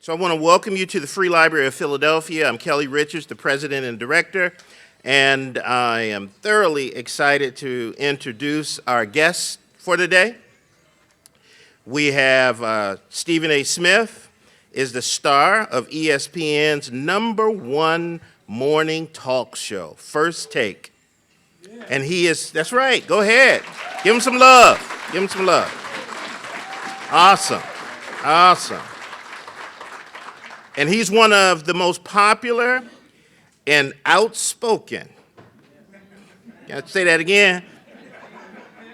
So I want to welcome you to the Free Library of Philadelphia. I'm Kelly Richards, the president and director, and I am thoroughly excited to introduce our guests for today. We have Stephen A. Smith, is the star of ESPN's #1 morning talk show, First Take. Yeah. And he is, that's right, go ahead. Give him some love. Give him some love. Awesome. Awesome. And he's one of the most popular and outspoken, can I say that again?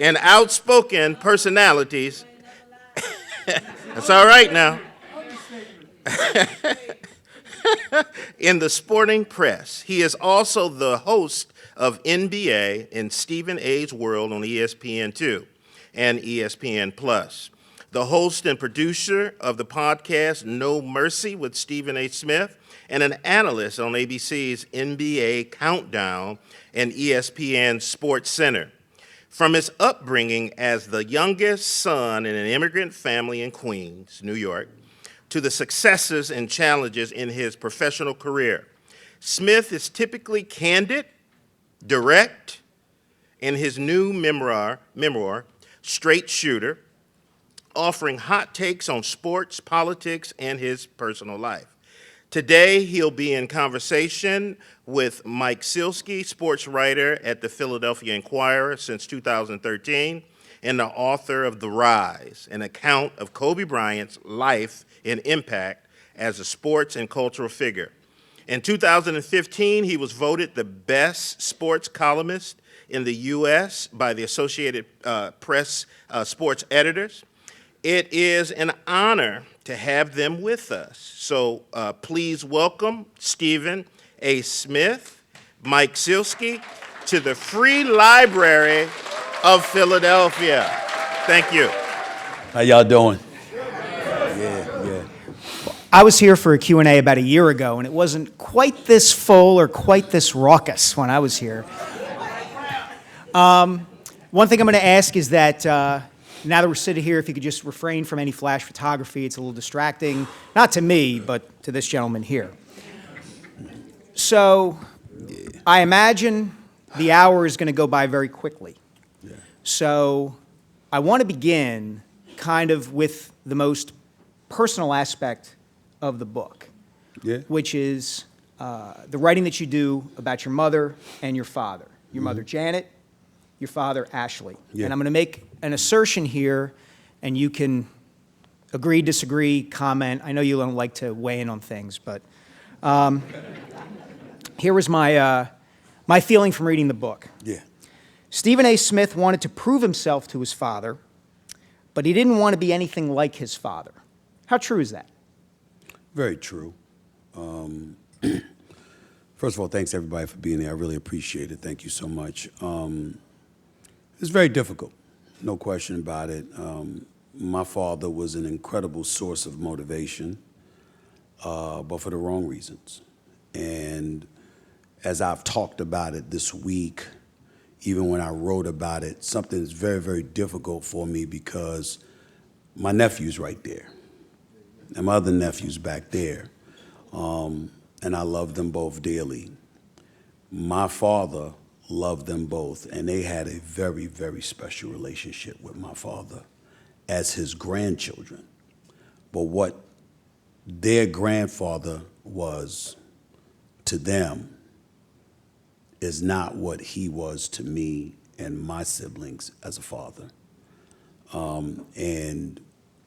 And outspoken personalities. That's all right now. In the sporting press. He is also the host of NBA in Stephen A's World on ESPN2 and ESPN+. The host and producer of the podcast No Mercy with Stephen A. Smith, and an analyst on ABC's NBA Countdown and ESPN Sportscenter. From his upbringing as the youngest son in an immigrant family in Queens, New York, to the successes and challenges in his professional career, Smith is typically candid, direct, in his new memoir, Straight Shooter, offering hot takes on sports, politics, and his personal life. Today, he'll be in conversation with Mike Sielski, sports writer at the Philadelphia Inquirer since 2013, and the author of The Rise, an account of Kobe Bryant's life and impact as a sports and cultural figure. In 2015, he was voted the best sports columnist in the U.S. by the Associated Press sports editors. It is an honor to have them with us. So please welcome Stephen A. Smith, Mike Sielski, to the Free Library of Philadelphia. Thank you. How y'all doing? I was here for a Q&A about a year ago, and it wasn't quite this full or quite this raucous when I was here. One thing I'm going to ask is that now that we're sitting here, if you could just refrain from any flash photography, it's a little distracting, not to me, but to this gentleman here. So I imagine the hour is going to go by very quickly. Yeah. So I want to begin kind of with the most personal aspect of the book, which is the writing that you do about your mother and your father. Your mother, Janet, your father, Ashley. Yeah. And I'm going to make an assertion here, and you can agree, disagree, comment. I know you don't like to weigh in on things, but here was my feeling from reading the book. Yeah. Stephen A. Smith wanted to prove himself to his father, but he didn't want to be anything like his father. How true is that? Very true. First of all, thanks everybody for being there. I really appreciate it. Thank you so much. It's very difficult, no question about it. My father was an incredible source of motivation, but for the wrong reasons. And as I've talked about it this week, even when I wrote about it, something is very, very difficult for me because my nephew's right there. And my other nephew's back there, and I love them both dearly. My father loved them both, and they had a very, very special relationship with my father as his grandchildren. But what their grandfather was to them is not what he was to me and my siblings as a father. And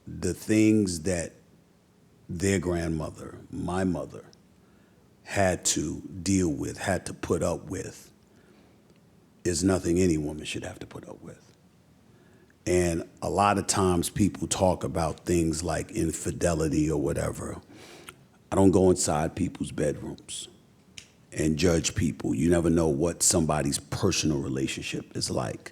the things that their grandmother, my mother, had to deal with, had to put up with, is nothing any woman should have to put up with. And a lot of times people talk about things like infidelity or whatever. I don't go inside people's bedrooms and judge people. You never know what somebody's personal relationship is like.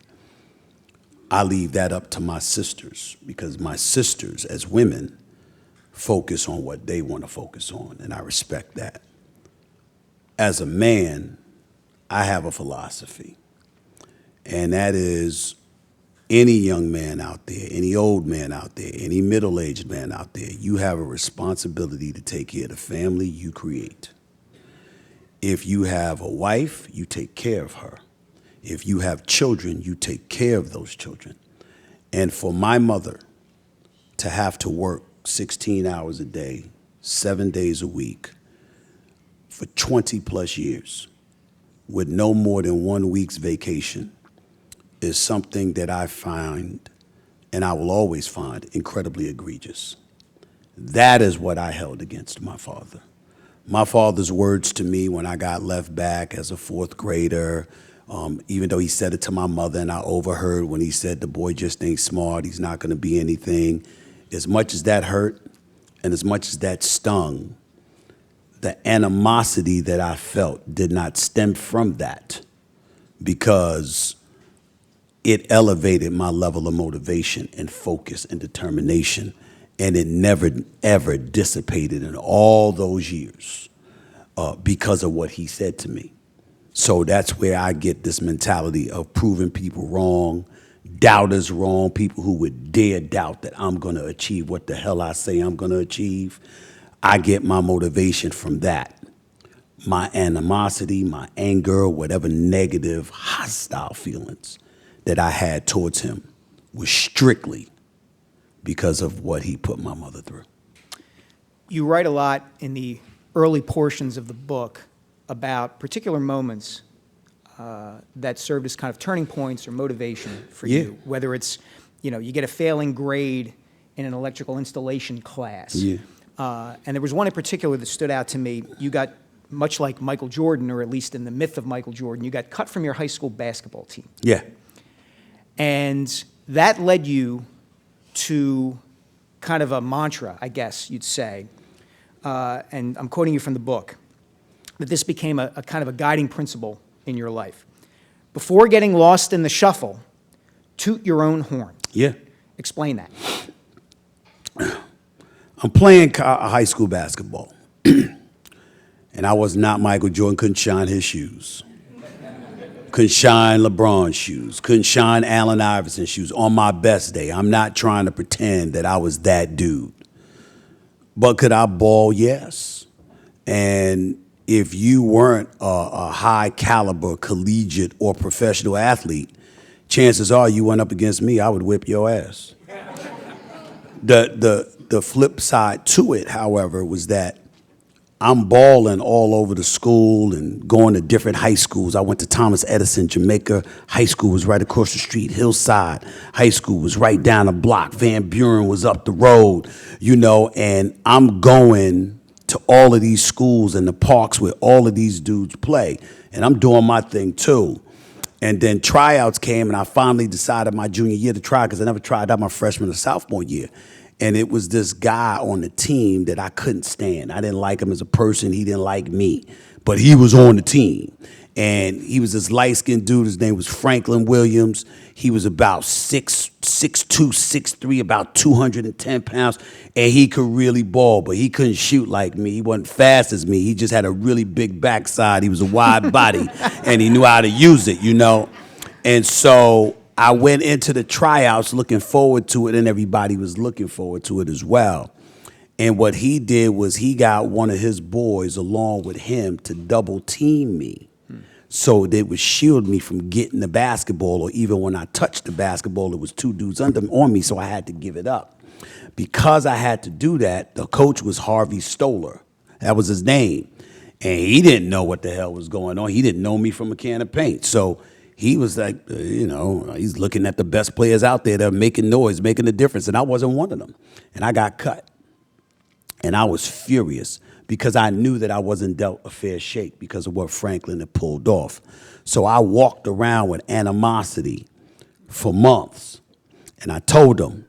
I leave that up to my sisters, because my sisters, as women, focus on what they want to focus on, and I respect that. As a man, I have a philosophy, and that is any young man out there, any old man out there, any middle-aged man out there, you have a responsibility to take care of the family you create. If you have a wife, you take care of her. If you have children, you take care of those children. And for my mother to have to work 16 hours a day, 7 days a week, for 20 plus years, with no more than 1 week's vacation, is something that I find, and I will always find, incredibly egregious. That is what I held against my father. My father's words to me when I got left back as a fourth grader, even though he said it to my mother and I overheard when he said, the boy just ain't smart, he's not gonna be anything. As much as that hurt and as much as that stung, the animosity that I felt did not stem from that, because it elevated my level of motivation and focus and determination, and it never, ever dissipated in all those years because of what he said to me. So that's where I get this mentality of proving people wrong, doubters wrong, people who would dare doubt that I'm going to achieve what the hell I say I'm going to achieve. I get my motivation from that. My animosity, my anger, whatever negative, hostile feelings that I had towards him was strictly because of what he put my mother through. You write a lot in the early portions of the book about particular moments that served as kind of turning points or motivation for you, whether it's, you get a failing grade in an electrical installation class. And there was one in particular that stood out to me. You got, much like Michael Jordan, or at least in the myth of Michael Jordan, you got cut from your high school basketball team. And that led you to kind of a mantra, I guess you'd say, and I'm quoting you from the book, that this became a kind of a guiding principle in your life. Before getting lost in the shuffle, toot your own horn. Explain that. I'm playing high school basketball, and I was not Michael Jordan, couldn't shine his shoes. Couldn't shine LeBron's shoes, couldn't shine Allen Iverson's shoes on my best day. I'm not trying to pretend that I was that dude. But could I ball? Yes. And if you weren't a high caliber collegiate or professional athlete, chances are you went up against me, I would whip your ass. The flip side to it, however, was that I'm balling all over the school and going to different high schools. I went to Thomas Edison, Jamaica. High school was right across the street. Hillside High School was right down the block. Van Buren was up the road, and I'm going to all of these schools and the parks where all of these dudes play. And I'm doing my thing too. And then tryouts came, and I finally decided my junior year to try, because I never tried out my freshman or sophomore year. And it was this guy on the team that I couldn't stand. I didn't like him as a person. He didn't like me. But he was on the team. And he was this light-skinned dude. His name was Franklin Williams. He was about 6'2", 6'3", about 210 pounds. And he could really ball, but he couldn't shoot like me. He wasn't fast as me. He just had a really big backside. He was a wide body, and he knew how to use it, And so I went into the tryouts looking forward to it, and everybody was looking forward to it as well. And what he did was he got one of his boys along with him to double team me. So they would shield me from getting the basketball, or even when I touched the basketball, it was two dudes on me, so I had to give it up. Because I had to do that, the coach was Harvey Stoller. That was his name. And he didn't know what the hell was going on. He didn't know me from a can of paint. So he was like, he's looking at the best players out there that are making noise, making a difference, and I wasn't one of them. And I got cut. And I was furious because I knew that I wasn't dealt a fair shake because of what Franklin had pulled off. So I walked around with animosity for months. And I told him,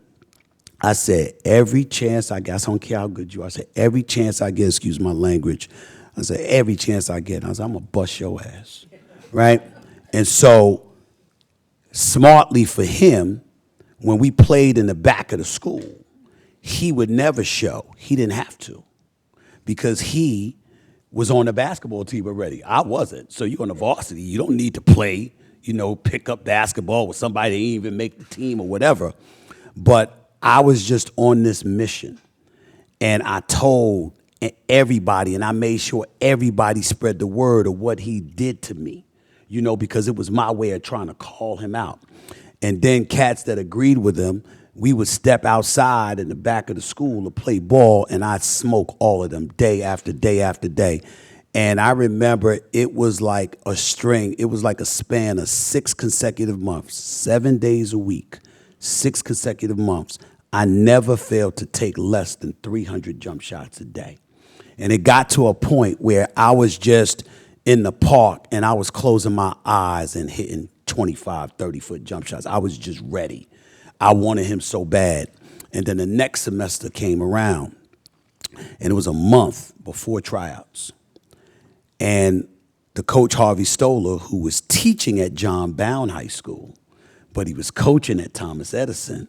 I said, every chance I get, I don't care how good you are, I said, every chance I get, excuse my language, I said, every chance I get, I said, I'm going to bust your ass, right? And so, smartly for him, when we played in the back of the school, he would never show. He didn't have to, because he was on the basketball team already. I wasn't. So you're on the varsity. You don't need to play. pick up basketball with somebody that didn't even make the team or whatever. But I was just on this mission. And I told everybody, and I made sure everybody spread the word of what he did to me, because it was my way of trying to call him out. And then cats that agreed with him, we would step outside in the back of the school to play ball, and I'd smoke all of them day after day after day. And I remember it was like a string. It was like a span of 6 consecutive months, 7 days a week, 6 consecutive months. I never failed to take less than 300 jump shots a day. And it got to a point where I was just in the park and I was closing my eyes and hitting 25, 30-foot jump shots. I was just ready. I wanted him so bad. And then the next semester came around, and it was a month before tryouts. And the coach, Harvey Stoller, who was teaching at John Bown High School, but he was coaching at Thomas Edison,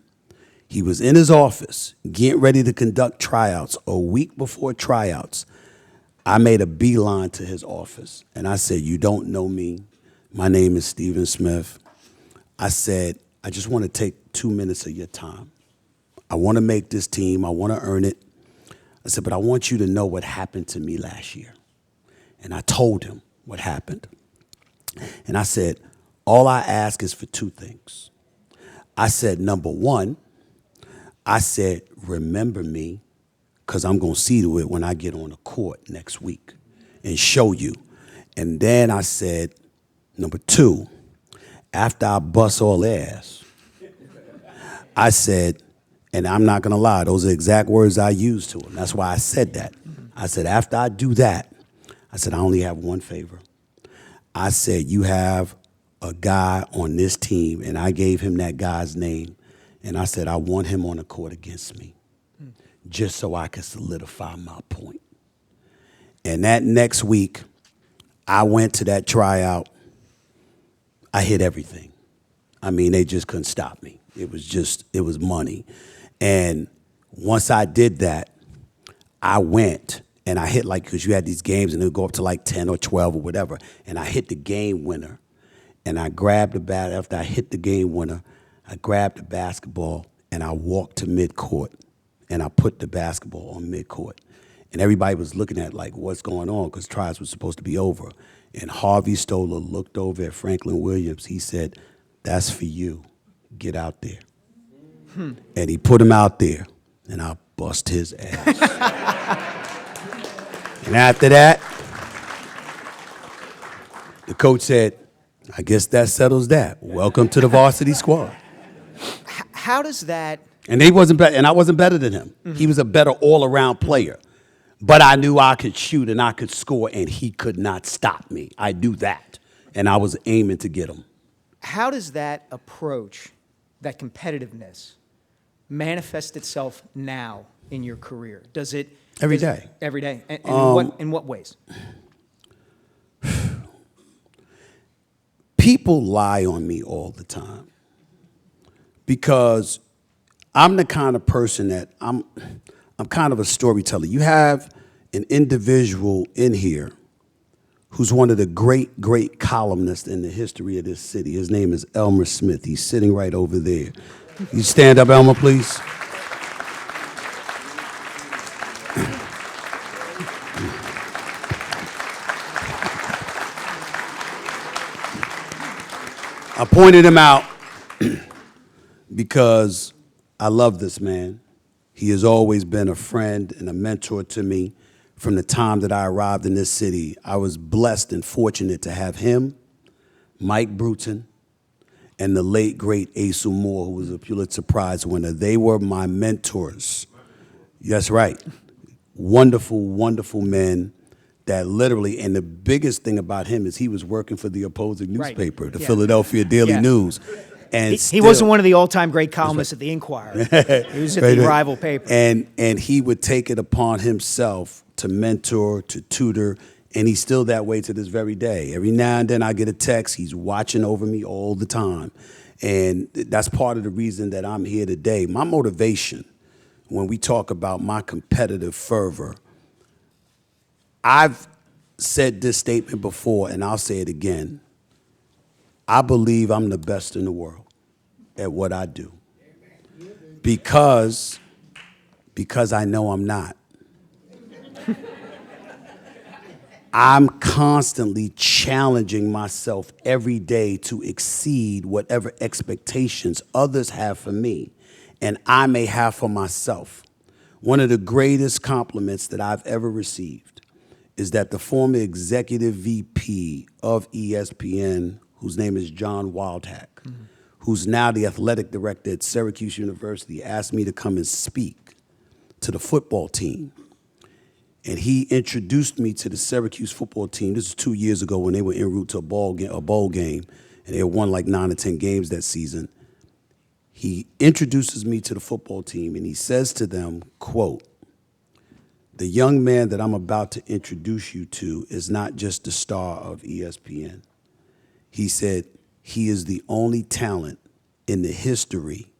he was in his office getting ready to conduct tryouts. A week before tryouts, I made a beeline to his office, and I said, "You don't know me. My name is Stephen Smith." I said, "I just want to take 2 minutes of your time. I want to make this team. I want to earn it." I said, "But I want you to know what happened to me last year." And I told him what happened. And I said, "All I ask is for 2 things." I said, number 1, I said, "Remember me, because I'm going to see to it when I get on the court next week and show you." And then I said, number 2, after I bust all their ass, I said, and I'm not going to lie, those are the exact words I used to him. That's why I said that. I said, after I do that, I said, I only have one favor. I said, you have a guy on this team, and I gave him that guy's name. And I said, I want him on the court against me, just so I can solidify my point. And that next week, I went to that tryout. I hit everything. I mean, they just couldn't stop me. It was money. And once I did that, I went and I hit, like, because you had these games and it would go up to like 10 or 12 or whatever. And I hit the game winner. And I grabbed the bat. After I hit the game winner, I grabbed the basketball and I walked to midcourt and I put the basketball on midcourt. And everybody was looking at like, what's going on? Because tryouts was supposed to be over. And Harvey Stoller looked over at Franklin Williams. He said, "That's for you. Get out there." And he put him out there, and I bust his ass. And after that, the coach said, "I guess that settles that. Welcome to the varsity squad." How does that? And he wasn't better, and I wasn't better than him. He was a better all-around player. But I knew I could shoot and I could score, and he could not stop me. I knew that, and I was aiming to get him. How does that approach, that competitiveness, manifest itself now in your career? Does it Every day. Every day. And in what ways? People lie on me all the time because I'm the kind of person that I'm kind of a storyteller. You have an individual in here who's one of the great, great columnists in the history of this city. His name is Elmer Smith. He's sitting right over there. You stand up, Elmer, please. I pointed him out because I love this man. He has always been a friend and a mentor to me from the time that I arrived in this city. I was blessed and fortunate to have him, Mike Bruton, and the late, great Asa Moore, who was a Pulitzer Prize winner. They were my mentors. That's right. Wonderful, wonderful men that literally, and the biggest thing about him is he was working for the opposing newspaper, the Philadelphia Daily News. And he wasn't one of the all-time great columnists at the Inquirer. He was at the rival paper. And he would take it upon himself to mentor, to tutor, and he's still that way to this very day. Every now and then I get a text. He's watching over me all the time. And that's part of the reason that I'm here today. My motivation, when we talk about my competitive fervor, I've said this statement before, and I'll say it again. I believe I'm the best in the world at what I do. Because I know I'm not. I'm constantly challenging myself every day to exceed whatever expectations others have for me and I may have for myself. One of the greatest compliments that I've ever received is that the former executive VP of ESPN, whose name is John Wildhack, who's now the athletic director at Syracuse University, asked me to come and speak to the football team. And he introduced me to the Syracuse football team. This was 2 years ago when they were en route to a bowl game, and they had won like 9 or 10 games that season. He introduces me to the football team, and he says to them, quote, "The young man that I'm about to introduce you to is not just the star of ESPN." He said, "He is the only talent in the history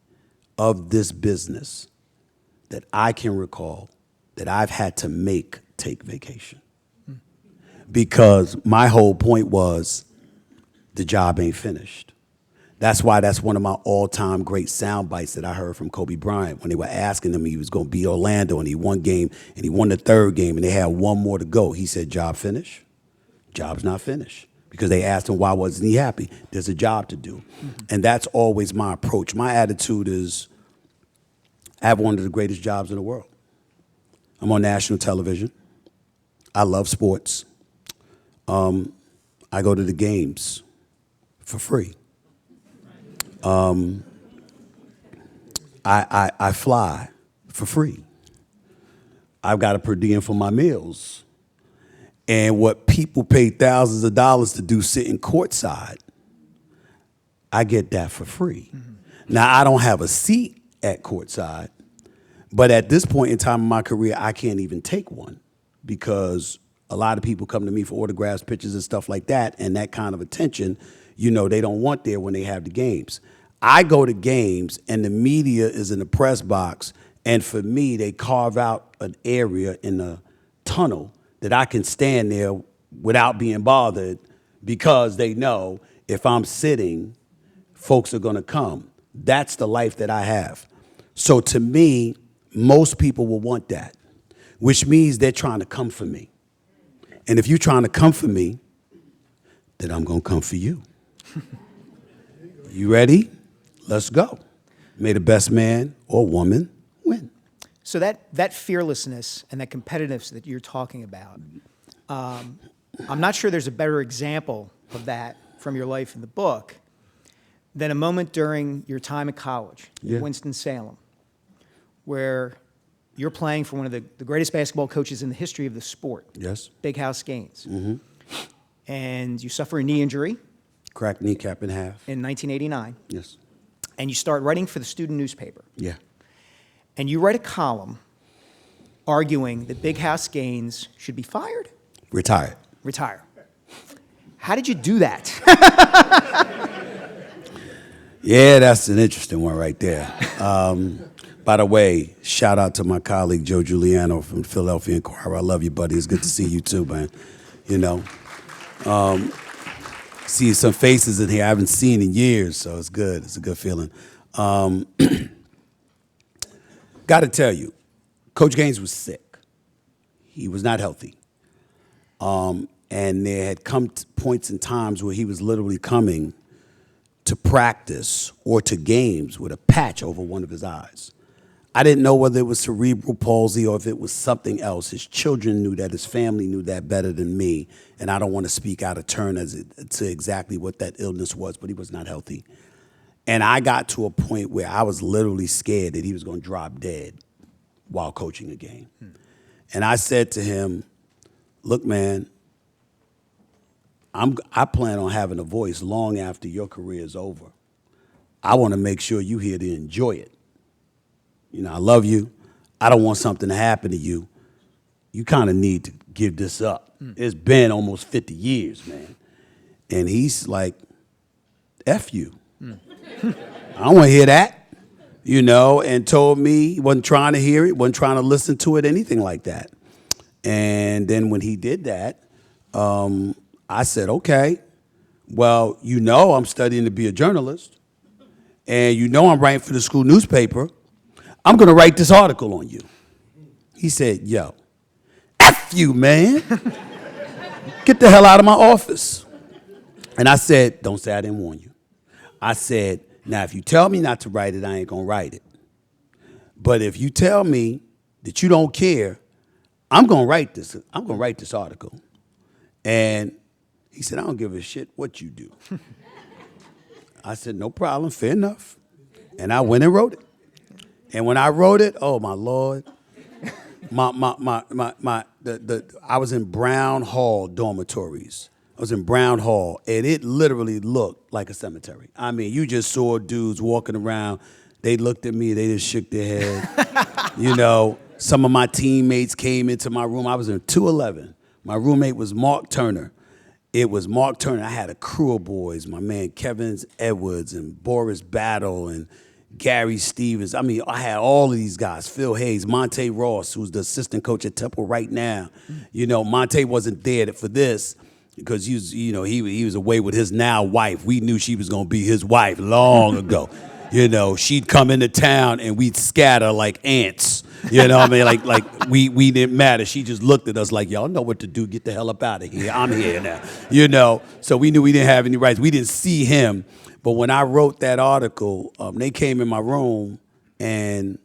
of this business that I can recall that I've had to take vacation." Because my whole point was the job ain't finished. That's why that's one of my all-time great sound bites that I heard from Kobe Bryant when they were asking him he was going to be Orlando, and he won game, and he won the third game, and they had one more to go. He said, "Job finished?" Job's not finished. Because they asked him why wasn't he happy. There's a job to do. And that's always my approach. My attitude is I have one of the greatest jobs in the world. I'm on national television. I love sports. I go to the games for free. I fly for free. I've got a per diem for my meals. And what people pay thousands of dollars to do sitting courtside, I get that for free. Now, I don't have a seat at courtside, but at this point in time in my career, I can't even take one because a lot of people come to me for autographs, pictures, and stuff like that, and that kind of attention, they don't want there when they have the games. I go to games, and the media is in the press box, and for me, they carve out an area in the tunnel that I can stand there without being bothered because they know if I'm sitting, folks are going to come. That's the life that I have. So to me, most people will want that, which means they're trying to come for me. And if you're trying to come for me, then I'm going to come for you. You ready? Let's go. May the best man or woman win. So that fearlessness and that competitiveness that you're talking about, I'm not sure there's a better example of that from your life in the book than a moment during your time at college in Winston-Salem, where you're playing for one of the greatest basketball coaches in the history of the sport. Yes. Big House Gaines. And you suffer a knee injury. Cracked kneecap in half. In 1989. Yes. And you start writing for the student newspaper. Yeah. And you write a column arguing that Big House Gaines should be fired? Retire. How did you do that? Yeah, that's an interesting one right there. By the way, shout out to my colleague Joe Giuliano from Philadelphia Inquirer. I love you, buddy. It's good to see you too, man. See some faces in here I haven't seen in years, so it's good. It's a good feeling. Got to tell you, Coach Gaines was sick. He was not healthy. And there had come points and times where he was literally coming to practice or to games with a patch over one of his eyes. I didn't know whether it was cerebral palsy or if it was something else. His children knew that. His family knew that better than me. And I don't want to speak out of turn to exactly what that illness was, but he was not healthy. And I got to a point where I was literally scared that he was going to drop dead while coaching a game. And I said to him, "Look, man, I plan on having a voice long after your career is over. I want to make sure you're here to enjoy it. I love you. I don't want something to happen to you. You kind of need to give this up. It's been almost 50 years, man." And he's like, "F you. I don't want to hear that," and told me he wasn't trying to hear it, wasn't trying to listen to it, anything like that. And then when he did that, I said, "Okay, well, you know I'm studying to be a journalist, and you know I'm writing for the school newspaper. I'm going to write this article on you. He said, yo, F you, man. Get the hell out of my office. And I said, don't say I didn't warn you. I said, now, if you tell me not to write it, I ain't going to write it. But if you tell me that you don't care, I'm going to write this. I'm going to write this article. And he said, I don't give a shit what you do. I said, no problem, fair enough. And I went and wrote it. And when I wrote it, oh my Lord, I was in Brown Hall dormitories. I was in Brown Hall, and it literally looked like a cemetery. I mean, you just saw dudes walking around. They looked at me, they just shook their head. You know, some of my teammates came into my room. I was in 211. My roommate was Mark Turner. It was Mark Turner. I had a crew of boys, my man Kevin Edwards and Boris Battle and Gary Stevens. I mean, I had all of these guys. Phil Hayes, Monte Ross, who's the assistant coach at Temple right now. You know, Monte wasn't there for this because he was, you know, he was away with his now wife. We knew she was going to be his wife long ago. You know, she'd come into town and we'd scatter like ants. You know what I mean? Like we didn't matter. She just looked at us like, y'all know what to do. Get the hell up out of here. I'm here now. You know, so we knew we didn't have any rights. We didn't see him. But when I wrote that article, they came in my room and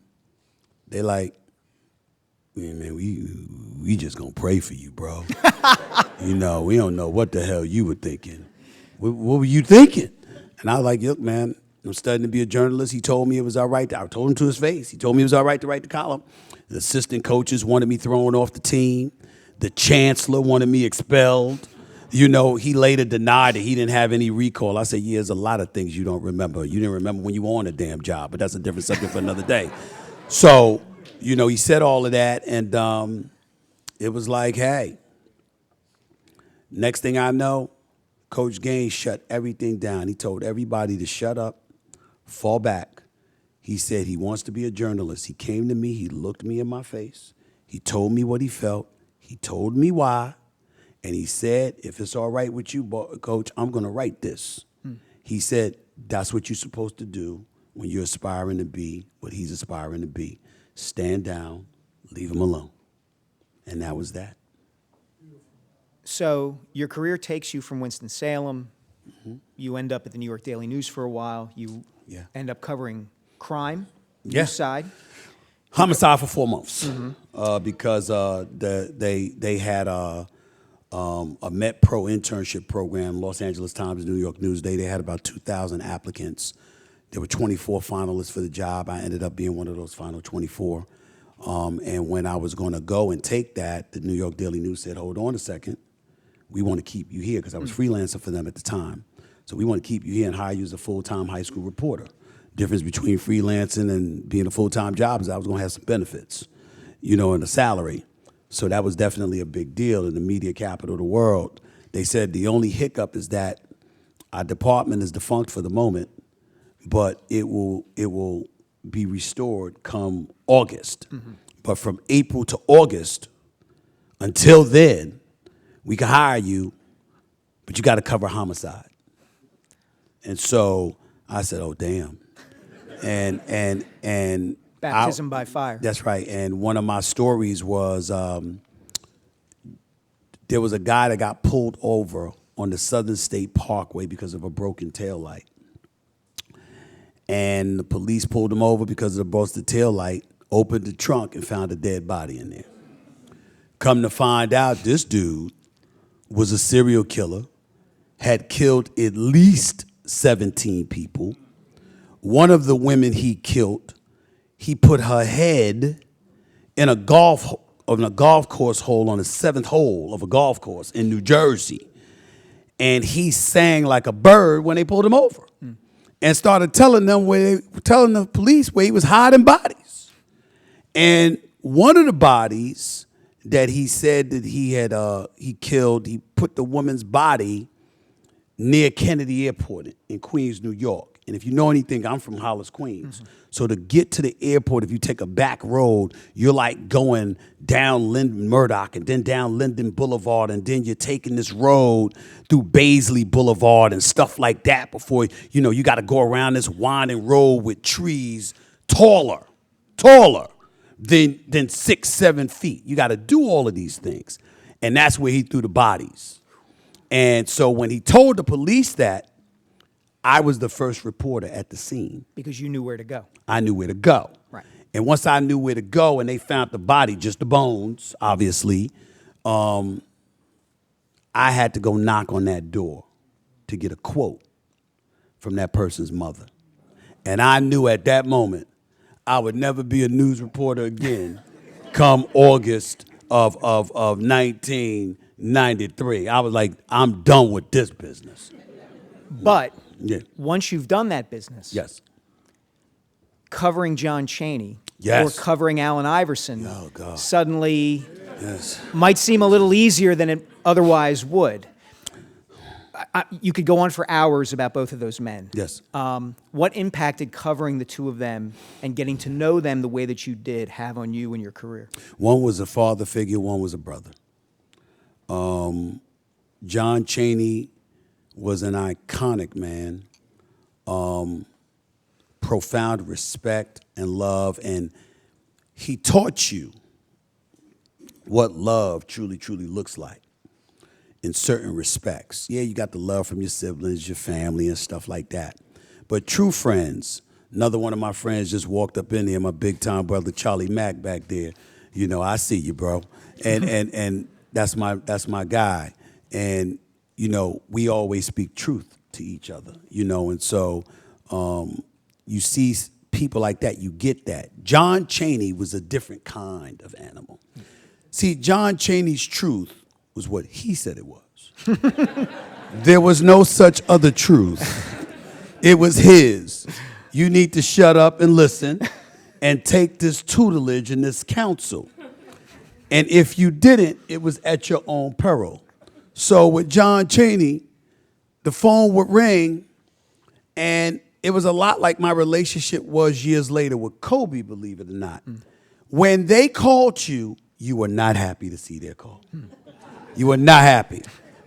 they like, man, we just gonna pray for you, bro. You know, we don't know what the hell you were thinking. What were you thinking? And I was like, look, man, I'm studying to be a journalist. He told me it was all right. I told him to his face. He told me it was all right to write the column. The assistant coaches wanted me thrown off the team. The chancellor wanted me expelled. You know, he later denied that he didn't have any recall. I said, yeah, there's a lot of things you don't remember. You didn't remember when you were on a damn job, but that's a different subject for another day. So, you know, he said all of that, and it was like, hey, next thing I know, Coach Gaines shut everything down. He told everybody to shut up, fall back. He said he wants to be a journalist. He came to me. He looked me in my face. He told me what he felt. He told me why. And he said, if it's all right with you, Coach, I'm going to write this. He said, that's what you're supposed to do when you're aspiring to be what he's aspiring to be. Stand down, leave him alone. And that was that. So your career takes you from Winston-Salem. You end up at the New York Daily News for a while. You end up covering crime, news side. Homicide for 4 months because they had a Met Pro internship program, Los Angeles Times, New York Newsday. They had about 2,000 applicants. There were 24 finalists for the job. I ended up being one of those final 24. And when I was going to go and take that, the New York Daily News said, hold on a second. We want to keep you here because I was freelancer for them at the time. So we want to keep you here and hire you as a full-time high school reporter. Difference between freelancing and being a full-time job is I was going to have some benefits, you know, and a salary. So that was definitely a big deal in the media capital of the world. They said the only hiccup is that our department is defunct for the moment, but it will be restored come August. But from April to August, until then, we can hire you, but you got to cover homicide. And so I said, oh, damn. And Baptism by fire. That's right. And one of my stories was there was a guy that got pulled over on the Southern State Parkway because of a broken taillight. And the police pulled him over because of the busted taillight, opened the trunk, and found a dead body in there. Come to find out, this dude was a serial killer, had killed at least 17 people. One of the women he killed, he put her head in a golf course hole on the 7th hole of a golf course in New Jersey. And he sang like a bird when they pulled him over. And started telling the police where he was hiding bodies. And one of the bodies that he said that he killed, he put the woman's body near Kennedy Airport in Queens, New York. And if you know anything, I'm from Hollis, Queens. So to get to the airport, if you take a back road, you're like going down Murdoch and then down Linden Boulevard, and then you're taking this road through Baisley Boulevard and stuff like that before, you got to go around this winding road with trees taller than 6, 7 feet. You got to do all of these things. And that's where he threw the bodies. And so when he told the police that, I was the first reporter at the scene. Because you knew where to go. I knew where to go. Right. And once I knew where to go and they found the body, just the bones, obviously, I had to go knock on that door to get a quote from that person's mother. And I knew at that moment I would never be a news reporter again come August of 1993. I was like, I'm done with this business. But Yeah. once you've done that business, Yes. covering John Chaney Yes. or covering Allen Iverson Oh, God. suddenly Yes. might seem a little easier than it otherwise would. You could go on for hours about both of those men. Yes. What impact did covering the two of them and getting to know them the way that you did have on you and your career? One was a father figure, one was a brother. John Chaney was an iconic man, profound respect and love, and he taught you what love truly, truly looks like in certain respects. Yeah, you got the love from your siblings, your family, and stuff like that. But true friends, another one of my friends just walked up in there, my big time brother Charlie Mack back there. I see you, bro. And that's my guy. And we always speak truth to each other, and so you see people like that, you get that. John Chaney was a different kind of animal. See, John Chaney's truth was what he said it was. There was no such other truth. It was his. You need to shut up and listen and take this tutelage and this counsel. And if you didn't, it was at your own peril. So with John Chaney, the phone would ring, and it was a lot like my relationship was years later with Kobe, believe it or not. When they called you, you were not happy to see their call. You were not happy.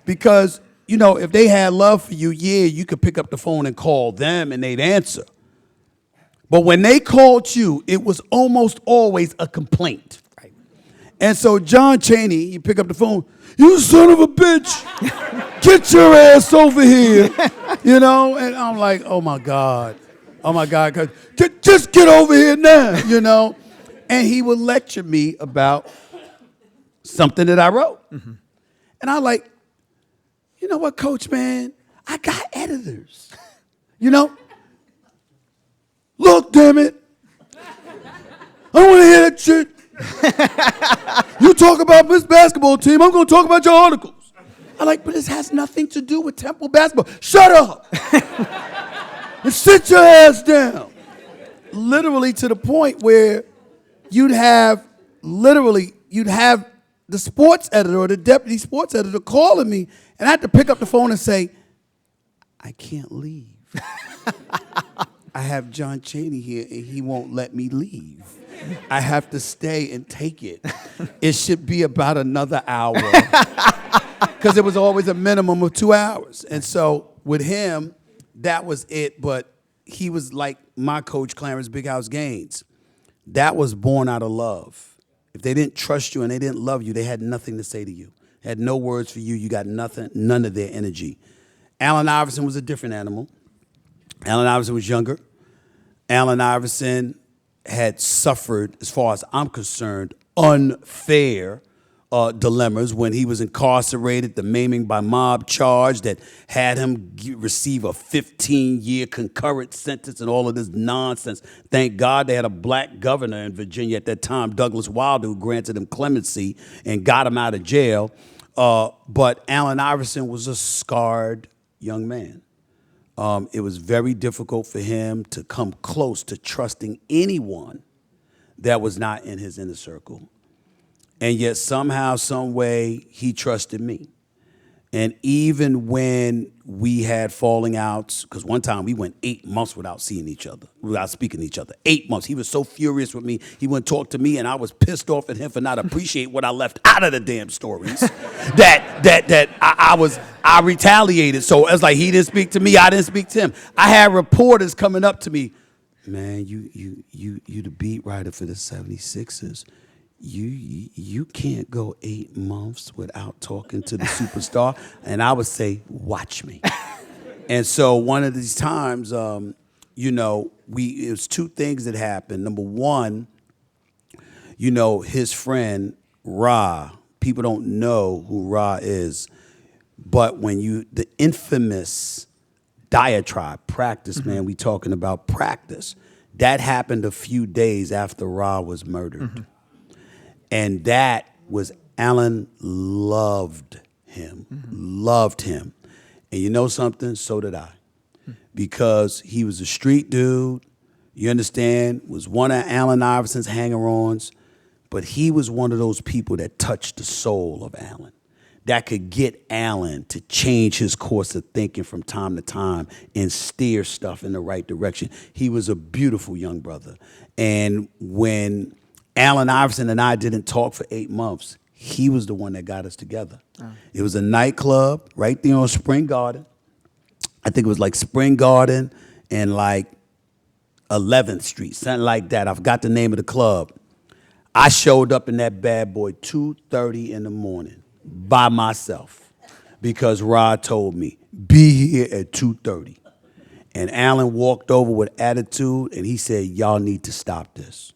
Because, if they had love for you, yeah, you could pick up the phone and call them and they'd answer. But when they called you, it was almost always a complaint. Right. And so John Chaney, you pick up the phone, you son of a bitch, get your ass over here, and I'm like, oh my God, just get over here now, and he would lecture me about something that I wrote. And I'm like, you know what, coach, man, I got editors, look, damn it, I don't want to hear that shit. You talk about this basketball team, I'm going to talk about your articles. I'm like, but this has nothing to do with Temple basketball. Shut up and sit your ass down. Literally to the point where you'd have the sports editor or the deputy sports editor calling me, and I had to pick up the phone and say, I can't leave. I have John Chaney here, and he won't let me leave. I have to stay and take it. It should be about another hour. Because it was always a minimum of 2 hours. And so with him, that was it. But he was like my coach, Clarence Big House Gaines. That was born out of love. If they didn't trust you and they didn't love you, they had nothing to say to you. They had no words for you. You got nothing, none of their energy. Allen Iverson was a different animal. Allen Iverson was younger. Allen Iverson had suffered, as far as I'm concerned, unfair dilemmas when he was incarcerated, the maiming by mob charge that had him receive a 15-year concurrent sentence and all of this nonsense. Thank God they had a black governor in Virginia at that time, Douglas Wilder, who granted him clemency and got him out of jail. But Allen Iverson was a scarred young man. It was very difficult for him to come close to trusting anyone that was not in his inner circle. And yet somehow, some way, he trusted me. And even when we had falling outs, because one time we went 8 months without seeing each other, without speaking to each other. 8 months. He was so furious with me. He wouldn't talk to me, and I was pissed off at him for not appreciating what I left out of the damn stories. I retaliated. So it was like he didn't speak to me, I didn't speak to him. I had reporters coming up to me, man, you the beat writer for the 76ers. You can't go 8 months without talking to the superstar. And I would say, watch me. And so one of these times, it was two things that happened. Number one, his friend, Ra, people don't know who Ra is, but the infamous diatribe, practice, man, we talking about practice, that happened a few days after Ra was murdered. And that was, Alan loved him, loved him. And you know something? So did I. Because he was a street dude, you understand, was one of Allen Iverson's hanger-ons, but he was one of those people that touched the soul of Alan, that could get Alan to change his course of thinking from time to time and steer stuff in the right direction. He was a beautiful young brother. And when Allen Iverson and I didn't talk for 8 months, he was the one that got us together. It was a nightclub right there on Spring Garden. I think it was like Spring Garden and like 11th Street, something like that. I forgot the name of the club. I showed up in that bad boy 2:30 in the morning by myself because Rod told me, be here at 2:30. And Allen walked over with attitude and he said, y'all need to stop this.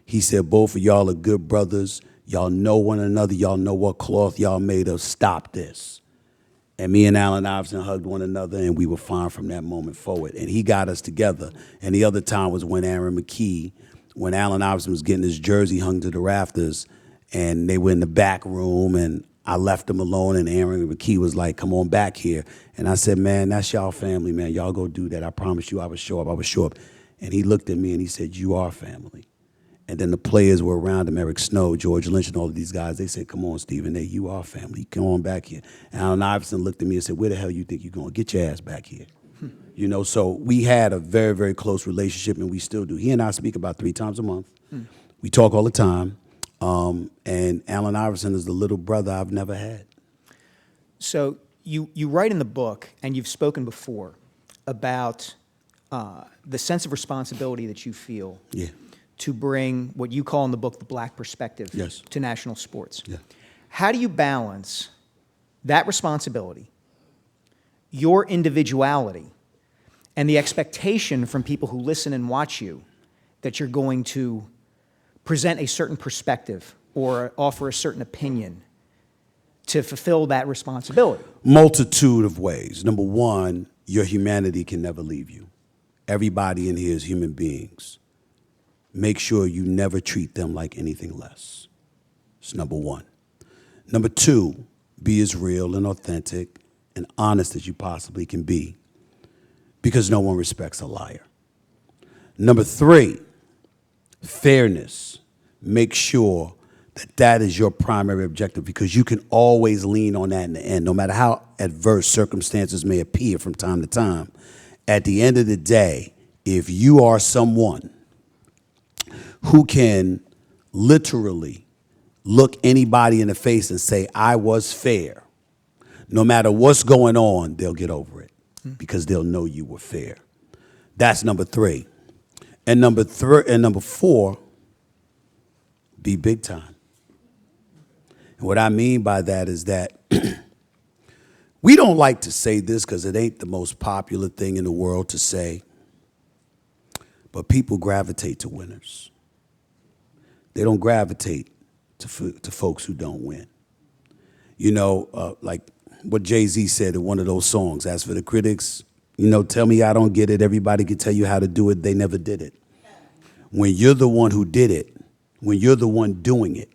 He said, both of y'all are good brothers. Y'all know one another. Y'all know what cloth y'all made of. Stop this. And me and Allen Iverson hugged one another, and we were fine from that moment forward. And he got us together. And the other time was when Aaron McKee, when Allen Iverson was getting his jersey hung to the rafters, and they were in the back room, and I left him alone, and Aaron McKee was like, come on back here. And I said, man, that's y'all family, man. Y'all go do that. I promise you I would show up. I would show up. And he looked at me, and he said, you are family. And then the players were around him, Eric Snow, George Lynch, and all of these guys. They said, come on, Stephen A., you are family. Come on back here. And Allen Iverson looked at me and said, where the hell you think you're going? Get your ass back here. So we had a very, very close relationship, and we still do. He and I speak about 3 times a month. We talk all the time. And Allen Iverson is the little brother I've never had. So you write in the book, and you've spoken before, about the sense of responsibility that you feel to bring what you call in the book the black perspective to national sports. How do you balance that responsibility, your individuality, and the expectation from people who listen and watch you that you're going to present a certain perspective or offer a certain opinion to fulfill that responsibility? Multitude of ways. Number one, your humanity can never leave you. Everybody in here is human beings. Make sure you never treat them like anything less. It's number one. Number two, be as real and authentic and honest as you possibly can be, because no one respects a liar. Number three, fairness. Make sure that is your primary objective, because you can always lean on that in the end, no matter how adverse circumstances may appear from time to time. At the end of the day, if you are someone who can literally look anybody in the face and say, I was fair, no matter what's going on, they'll get over it because they'll know you were fair. That's number three. And number four, be big time. And what I mean by that is that we don't like to say this because it ain't the most popular thing in the world to say, but people gravitate to winners. They don't gravitate to folks who don't win. Like what Jay-Z said in one of those songs, as for the critics, tell me I don't get it. Everybody can tell you how to do it. They never did it. When you're the one who did it, when you're the one doing it,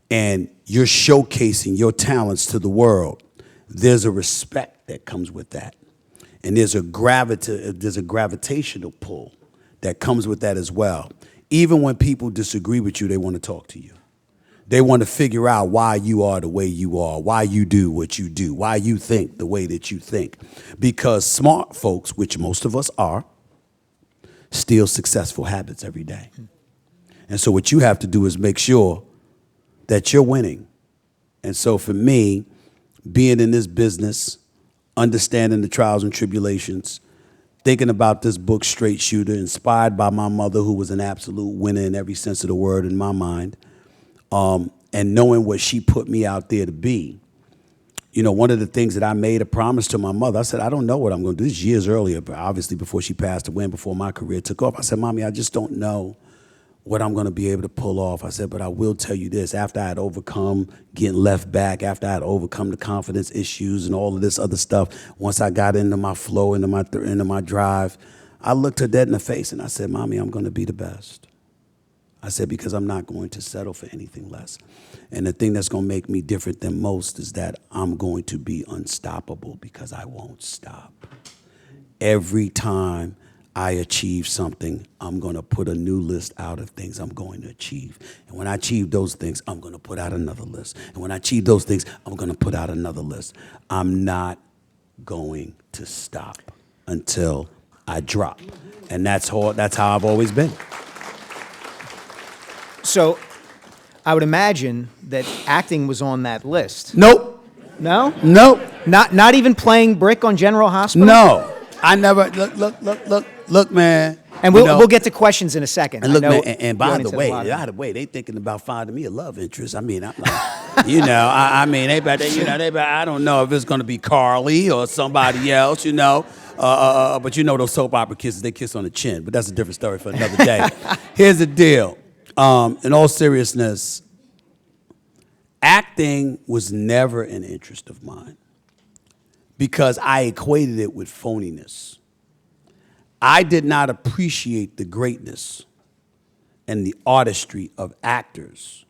and you're showcasing your talents to the world, there's a respect that comes with that. And there's a gravitational pull that comes with that as well. Even when people disagree with you, they want to talk to you. They want to figure out why you are the way you are, why you do what you do, why you think the way that you think. Because smart folks, which most of us are, steal successful habits every day. And so what you have to do is make sure that you're winning. And so for me, being in this business, understanding the trials and tribulations, thinking about this book, Straight Shooter, inspired by my mother, who was an absolute winner in every sense of the word in my mind, and knowing what she put me out there to be. You know, one of the things that I made a promise to my mother, I said, I don't know what I'm going to do. This is years earlier, but obviously before she passed away and before my career took off. I said, Mommy, I just don't know what I'm going to be able to pull off. I said, but I will tell you this. After I had overcome getting left back, after I had overcome the confidence issues and all of this other stuff, once I got into my flow, into my drive, I looked her dead in the face and I said, Mommy, I'm going to be the best. I said, because I'm not going to settle for anything less. And the thing that's going to make me different than most is that I'm going to be unstoppable because I won't stop. Every time I achieve something, I'm going to put a new list out of things I'm going to achieve. And when I achieve those things, I'm going to put out another list. And when I achieve those things, I'm going to put out another list. I'm not going to stop until I drop. And that's how I've always been. So I would imagine that acting was on that list. Nope. No? Nope. Not even playing brick on General Hospital? No. I never, look, man. And we'll get to questions in a second. And look, I know man, and by the way, they thinking about finding me a love interest. I mean, I'm like, you know, I mean, I don't know if it's going to be Carly or somebody else, you know. But you know those soap opera kisses, they kiss on the chin. But that's a different story for another day. Here's the deal. In all seriousness, acting was never an interest of mine because I equated it with phoniness. I did not appreciate the greatness and the artistry of actors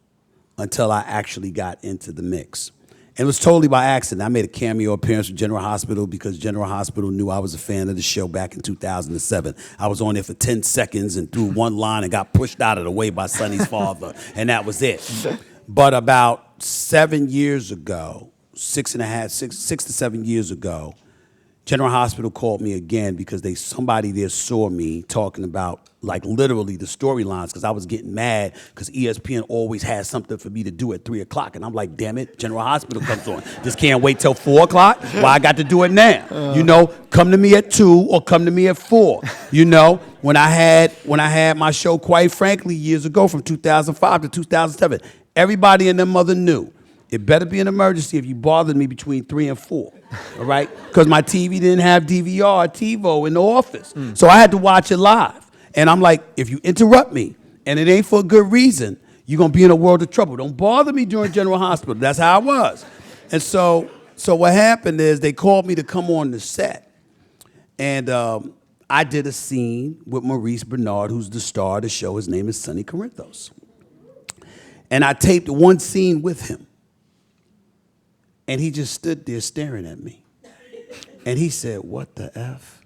until I actually got into the mix. And it was totally by accident. I made a cameo appearance with General Hospital because General Hospital knew I was a fan of the show back in 2007. I was on there for 10 seconds and threw one line and got pushed out of the way by Sonny's father, and that was it. But about 7 years ago, 6 to 7 years ago, General Hospital called me again because somebody there saw me talking about, like, literally the storylines, because I was getting mad because ESPN always had something for me to do at 3 o'clock. And I'm like, damn it, General Hospital comes on. Just can't wait till 4 o'clock? Well, I got to do it now. You know, come to me at 2 or come to me at 4. You know, when I had my show, quite frankly, years ago from 2005 to 2007, everybody and their mother knew. It better be an emergency if you bothered me between 3 and 4, all right? Because my TV didn't have DVR or TiVo in the office. So I had to watch it live. And I'm like, if you interrupt me and it ain't for a good reason, you're going to be in a world of trouble. Don't bother me during General Hospital. That's how I was. And so what happened is they called me to come on the set. And I did a scene with Maurice Bernard, who's the star of the show. His name is Sonny Corinthos. And I taped one scene with him. And he just stood there staring at me. And he said, what the F?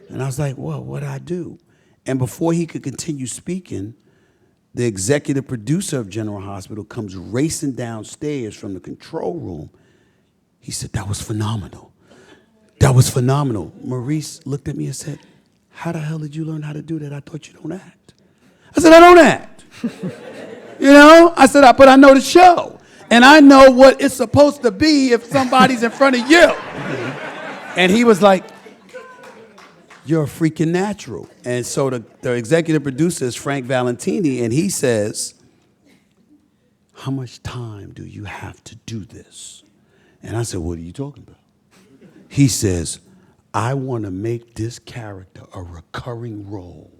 And I was like, well, what'd I do? And before he could continue speaking, the executive producer of General Hospital comes racing downstairs from the control room. He said, that was phenomenal. That was phenomenal. Maurice looked at me and said, how the hell did you learn how to do that? I thought you don't act. I said, I don't act. You know? I said, but I know the show. And I know what it's supposed to be if somebody's in front of you. And he was like, you're a freaking natural. And so the executive producer is Frank Valentini, and he says, how much time do you have to do this? And I said, what are you talking about? He says, I want to make this character a recurring role.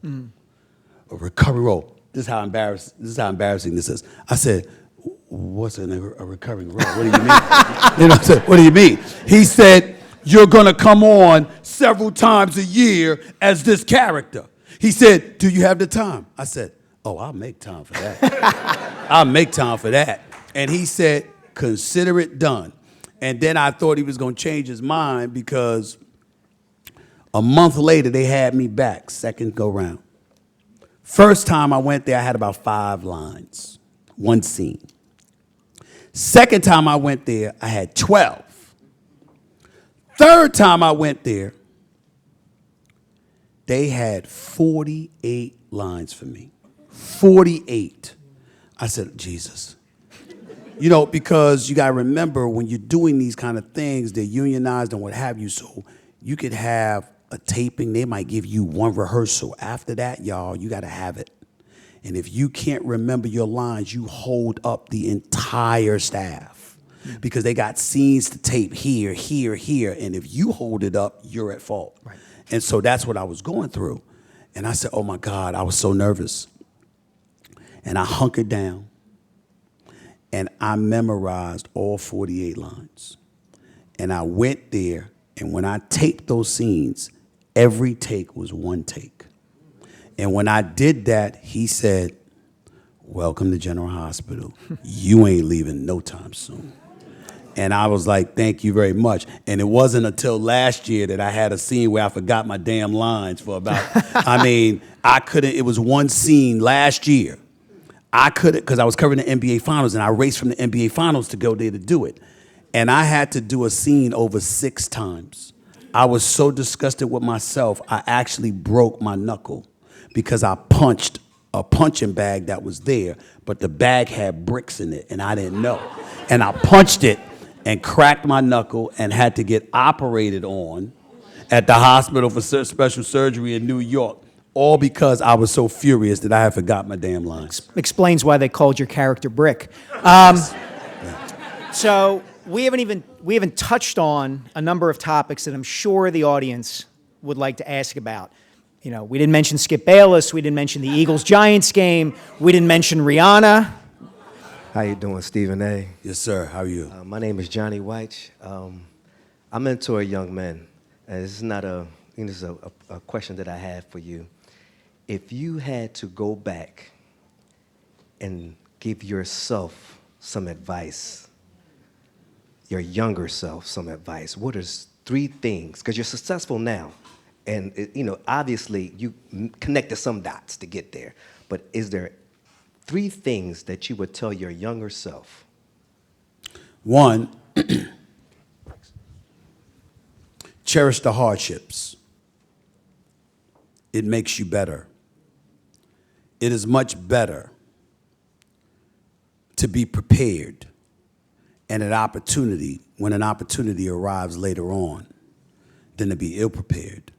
A recurring role. This is how embarrassing this is. I said, what's a recurring role? What do you mean? You know, I said, what do you mean? He said, you're going to come on several times a year as this character. He said, do you have the time? I said, oh, I'll make time for that. I'll make time for that. And he said, consider it done. And then I thought he was going to change his mind because a month later, they had me back, second go round. First time I went there, I had about 5 lines, one scene. Second time I went there, I had 12. Third time I went there, they had 48 lines for me. 48. I said, Jesus. You know, because you got to remember when you're doing these kind of things, they're unionized and what have you. So you could have a taping. They might give you one rehearsal. After that, y'all, you got to have it. And if you can't remember your lines, you hold up the entire staff because they got scenes to tape here, here, here. And if you hold it up, you're at fault. Right. And so that's what I was going through. And I said, oh my God, I was so nervous. And I hunkered down and I memorized all 48 lines. And I went there, and when I taped those scenes, every take was one take. And when I did that, he said, welcome to General Hospital. You ain't leaving no time soon. And I was like, thank you very much. And it wasn't until last year that I had a scene where I forgot my damn lines for about, it was one scene last year. I couldn't, because I was covering the NBA Finals, and I raced from the NBA Finals to go there to do it. And I had to do a scene over 6 times. I was so disgusted with myself, I actually broke my knuckle because I punched a punching bag that was there, but the bag had bricks in it, and I didn't know. And I punched it and cracked my knuckle and had to get operated on at the hospital for special surgery in New York. All because I was so furious that I had forgot my damn lines. Explains why they called your character Brick. So we haven't touched on a number of topics that I'm sure the audience would like to ask about. You know, we didn't mention Skip Bayless. We didn't mention the Eagles-Giants game. We didn't mention Rihanna. How you doing, Stephen A? Yes, sir. How are you? My name is Johnny White. I mentor young men. This is not a question that I have for you. If you had to go back and give yourself some advice, your younger self some advice, what is 3 things? Because you're successful now, and obviously you connected some dots to get there. But is there 3 things that you would tell your younger self? 1, cherish the hardships. It makes you better. It is much better to be prepared and when an opportunity arrives later on than to be ill-prepared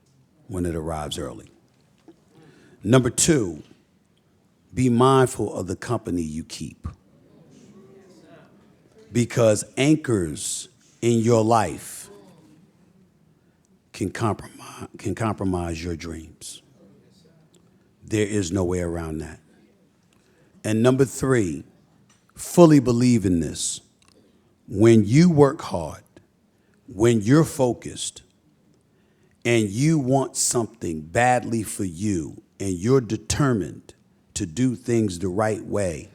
when it arrives early. Number 2, be mindful of the company you keep. Because anchors in your life can compromise your dreams. There is no way around that. And number 3, fully believe in this. When you work hard, when you're focused, and you want something badly for you, and you're determined to do things the right way,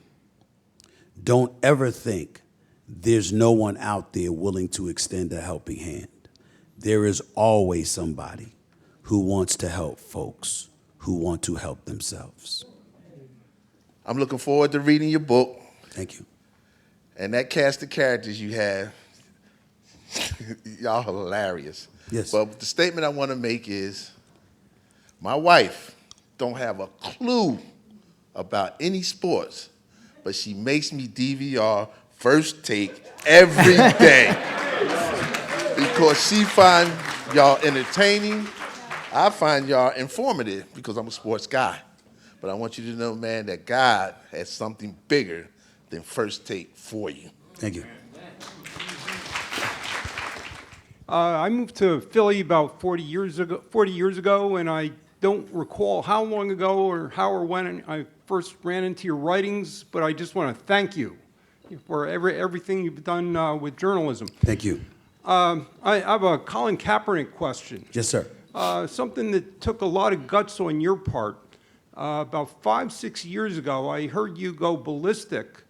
don't ever think there's no one out there willing to extend a helping hand. There is always somebody who wants to help folks who want to help themselves. I'm looking forward to reading your book. Thank you. And that cast of characters you have, y'all hilarious. Yes. But the statement I want to make is, my wife don't have a clue about any sports, but she makes me DVR First Take every day because she find y'all entertaining. I find y'all informative because I'm a sports guy. But I want you to know, man, that God has something bigger than First Take for you. Thank you. I moved to Philly about 40 years ago, and I don't recall how long ago or how or when I first ran into your writings, but I just want to thank you for everything you've done with journalism. Thank you. I have a Colin Kaepernick question. Yes, sir. Something that took a lot of guts on your part. About 5-6 years ago, I heard you go ballistic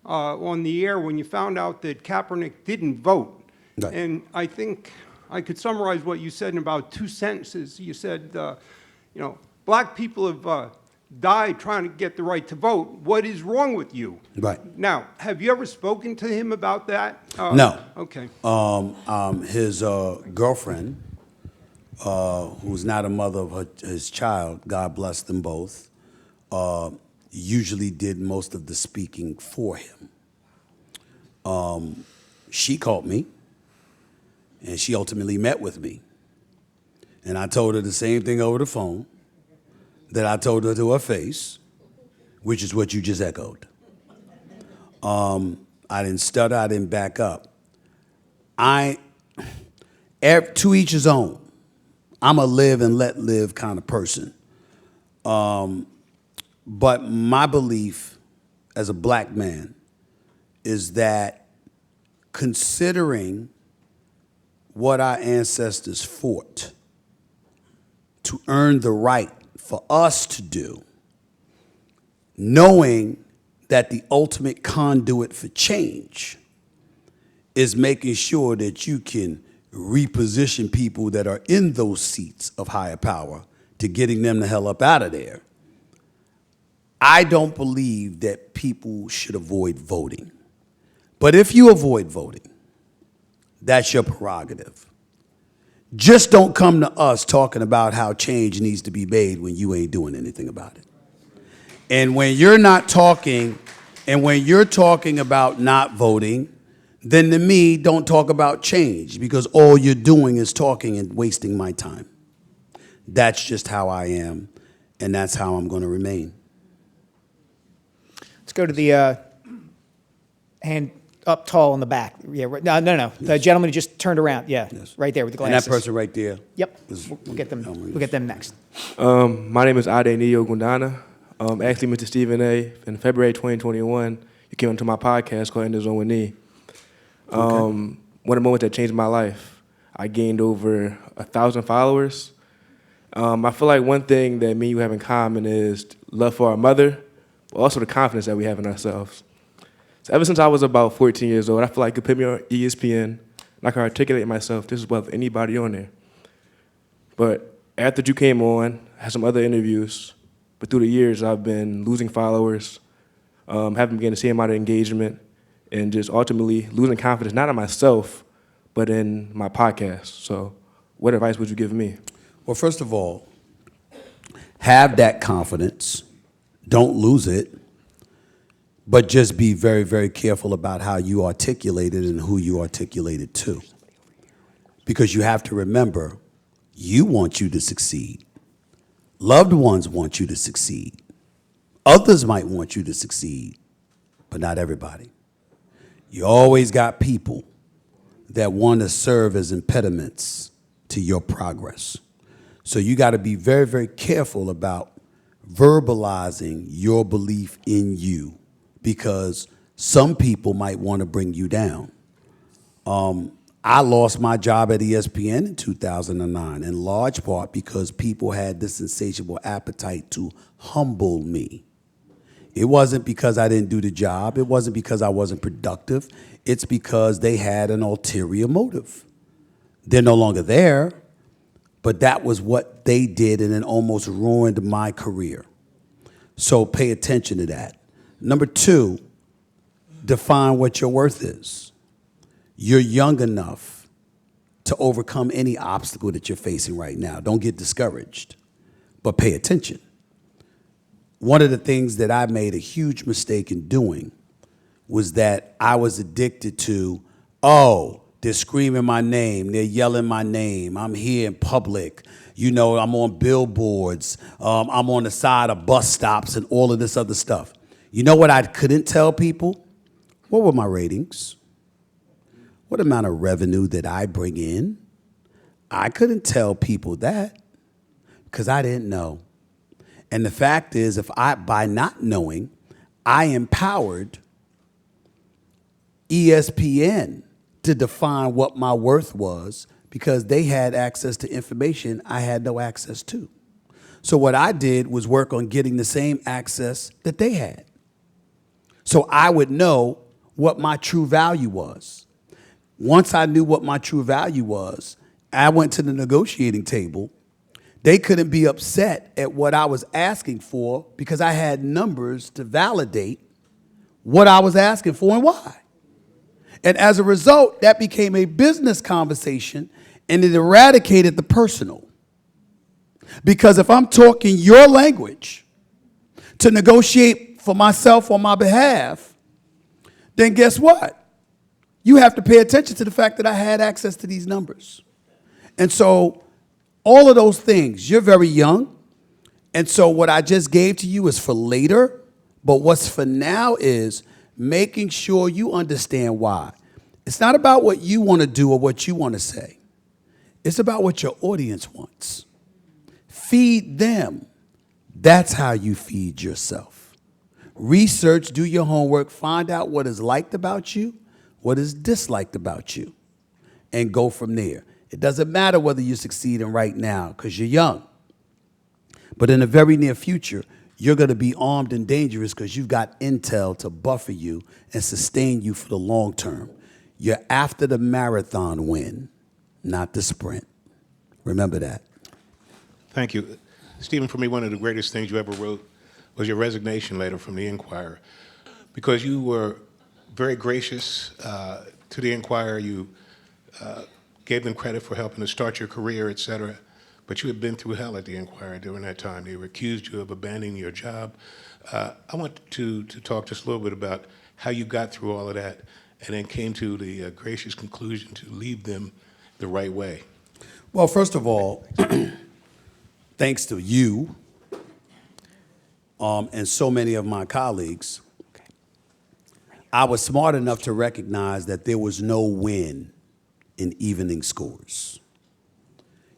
on the air when you found out that Kaepernick didn't vote. Right. And I think I could summarize what you said in about 2 sentences. You said, black people have died trying to get the right to vote. What is wrong with you? Right. Now, have you ever spoken to him about that? No. Okay. His girlfriend, who's not a mother of his child, God bless them both, usually did most of the speaking for him. She called me, and she ultimately met with me. And I told her the same thing over the phone that I told her to her face, which is what you just echoed. I didn't stutter, I didn't back up. To each his own. I'm a live and let live kind of person. But my belief as a black man is that considering what our ancestors fought to earn the right for us to do, knowing that the ultimate conduit for change is making sure that you can reposition people that are in those seats of higher power to getting them the hell up out of there. I don't believe that people should avoid voting. But if you avoid voting, that's your prerogative. Just don't come to us talking about how change needs to be made when you ain't doing anything about it. And when you're not talking, and when you're talking about not voting, then to me, don't talk about change, because all you're doing is talking and wasting my time. That's just how I am, and that's how I'm going to remain. Let's go to the hand up tall in the back. Yeah, no. The gentleman who just turned around. Yeah, Yes. right there with the And glasses. that person right there. Yep. is- We'll get them. We'll get them next. My name is Ade Neo Gundana. Actually, Mr. Stephen A. In February 2021, you came onto my podcast called In the Zone with Me. One of the moments that changed my life. I gained over 1,000 followers. I feel like one thing that me and you have in common is love for our mother, but also the confidence that we have in ourselves. So ever since I was about 14 years old, I feel like you could put me on ESPN, and I can articulate myself just as well as anybody on there. But after you came on, I had some other interviews, but through the years, I've been losing followers, haven't begun to see amount of engagement, and just ultimately losing confidence, not in myself, but in my podcast. So what advice would you give me? Well, first of all, have that confidence. Don't lose it. But just be very, very careful about how you articulate it and who you articulate it to. Because you have to remember, you want you to succeed. Loved ones want you to succeed. Others might want you to succeed, but not everybody. You always got people that want to serve as impediments to your progress. So you got to be very, very careful about verbalizing your belief in you, because some people might want to bring you down. I lost my job at ESPN in 2009, in large part because people had this insatiable appetite to humble me. It wasn't because I didn't do the job. It wasn't because I wasn't productive. It's because they had an ulterior motive. They're no longer there, but that was what they did, and it almost ruined my career. So pay attention to that. Number two, define what your worth is. You're young enough to overcome any obstacle that you're facing right now. Don't get discouraged, but pay attention. One of the things that I made a huge mistake in doing was that I was addicted to, they're screaming my name, they're yelling my name, I'm here in public, I'm on billboards, I'm on the side of bus stops and all of this other stuff. You know what I couldn't tell people? What were my ratings? What amount of revenue did I bring in? I couldn't tell people that because I didn't know. And the fact is, by not knowing, I empowered ESPN to define what my worth was, because they had access to information I had no access to. So what I did was work on getting the same access that they had, so I would know what my true value was. Once I knew what my true value was, I went to the negotiating table They couldn't be upset at what I was asking for because I had numbers to validate what I was asking for and why. And as a result, that became a business conversation and it eradicated the personal. Because if I'm talking your language to negotiate for myself on my behalf, then guess what? You have to pay attention to the fact that I had access to these numbers. And so all of those things, you're very young. And so what I just gave to you is for later, but what's for now is making sure you understand why. It's not about what you want to do or what you want to say. It's about what your audience wants. Feed them. That's how you feed yourself. Research, do your homework, find out what is liked about you, what is disliked about you, and go from there. It doesn't matter whether you're succeeding right now because you're young. But in the very near future, you're going to be armed and dangerous because you've got intel to buffer you and sustain you for the long term. You're after the marathon win, not the sprint. Remember that. Thank you. Stephen, for me, one of the greatest things you ever wrote was your resignation letter from the Inquirer. Because you were very gracious to the Inquirer. You gave them credit for helping to start your career, et cetera. But you had been through hell at the Inquirer during that time. They accused you of abandoning your job. I want to talk just a little bit about how you got through all of that and then came to the gracious conclusion to leave them the right way. Well, first of all, thanks to you and so many of my colleagues, I was smart enough to recognize that there was no win in evening scores.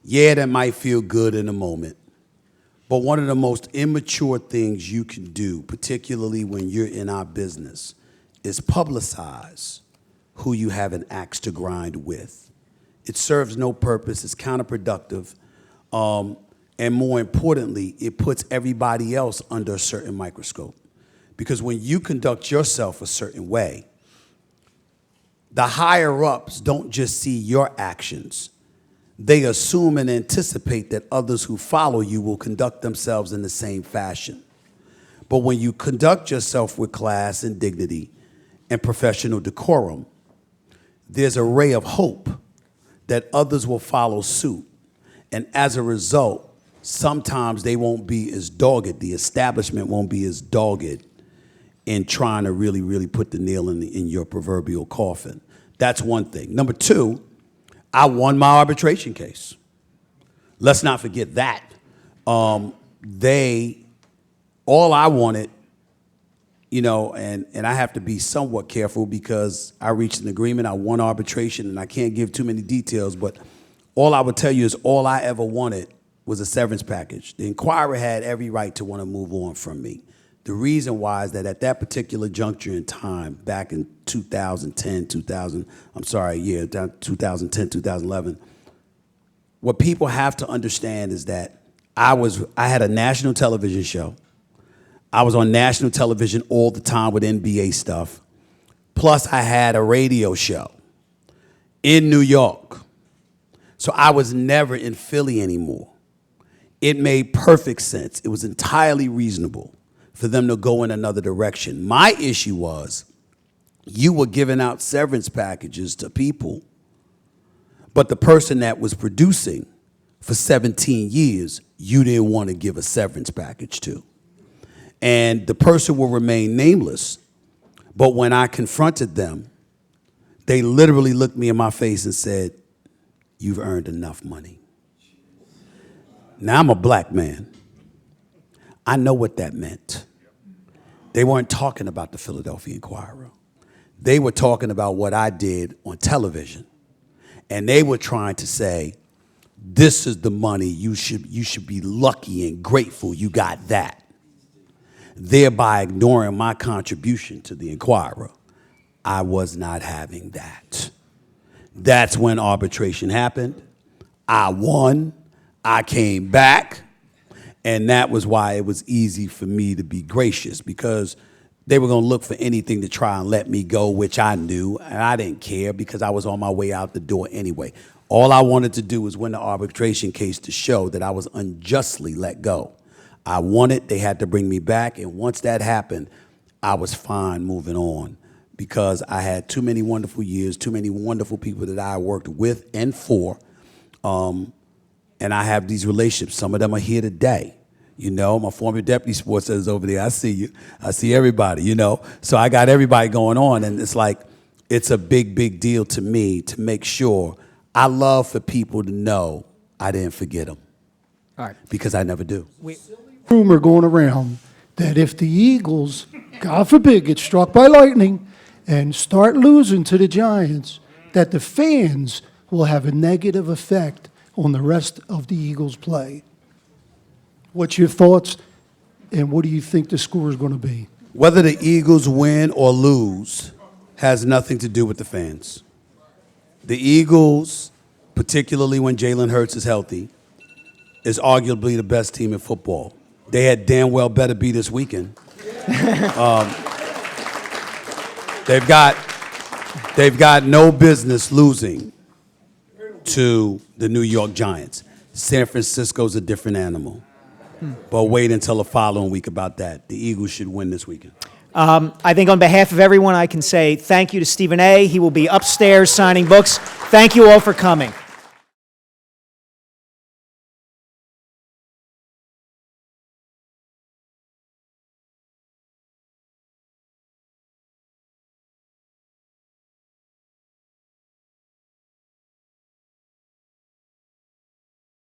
Yeah, that might feel good in a moment, but one of the most immature things you can do, particularly when you're in our business, is publicize who you have an axe to grind with. It serves no purpose, it's counterproductive, and more importantly, it puts everybody else under a certain microscope. Because when you conduct yourself a certain way, the higher-ups don't just see your actions. They assume and anticipate that others who follow you will conduct themselves in the same fashion. But when you conduct yourself with class and dignity and professional decorum, there's a ray of hope that others will follow suit. And as a result, sometimes they won't be as dogged, the establishment won't be as dogged in trying to really, really put the nail in your proverbial coffin. That's one thing. Number two, I won my arbitration case. Let's not forget that. All I wanted, and I have to be somewhat careful because I reached an agreement, I won arbitration, and I can't give too many details, but all I would tell you is all I ever wanted was a severance package. The Inquirer had every right to want to move on from me. The reason why is that at that particular juncture in time, back in 2010, 2011, what people have to understand is that I had a national television show. I was on national television all the time with NBA stuff. Plus, I had a radio show in New York. So I was never in Philly anymore. It made perfect sense. It was entirely reasonable for them to go in another direction. My issue was you were giving out severance packages to people, but the person that was producing for 17 years, you didn't want to give a severance package to. And the person will remain nameless, but when I confronted them, they literally looked me in my face and said, "You've earned enough money." Now, I'm a black man. I know what that meant. They weren't talking about the Philadelphia Inquirer. They were talking about what I did on television. And they were trying to say, this is the money, you should be lucky and grateful you got that, thereby ignoring my contribution to the Inquirer. I was not having that. That's when arbitration happened. I won. I came back. And that was why it was easy for me to be gracious, because they were going to look for anything to try and let me go, which I knew, and I didn't care because I was on my way out the door anyway. All I wanted to do was win the arbitration case to show that I was unjustly let go. I won it, they had to bring me back, and once that happened, I was fine moving on because I had too many wonderful years, too many wonderful people that I worked with and for, and I have these relationships. Some of them are here today. You know, my former deputy sports editor is over there. I see you. I see everybody, you know. So I got everybody going on, and it's like, it's a big, big deal to me to make sure. I love for people to know I didn't forget them. All right. Because I never do. Rumor going around that if the Eagles, God forbid, get struck by lightning and start losing to the Giants, that the fans will have a negative effect on the rest of the Eagles' play. What's your thoughts, and what do you think the score is going to be? Whether the Eagles win or lose has nothing to do with the fans. The Eagles, particularly when Jalen Hurts is healthy, is arguably the best team in football. They had damn well better be this weekend. They've got no business losing to the New York Giants. San Francisco's a different animal. But wait until the following week about that. The Eagles should win this weekend. I think on behalf of everyone, I can say thank you to Stephen A. He will be upstairs signing books. Thank you all for coming.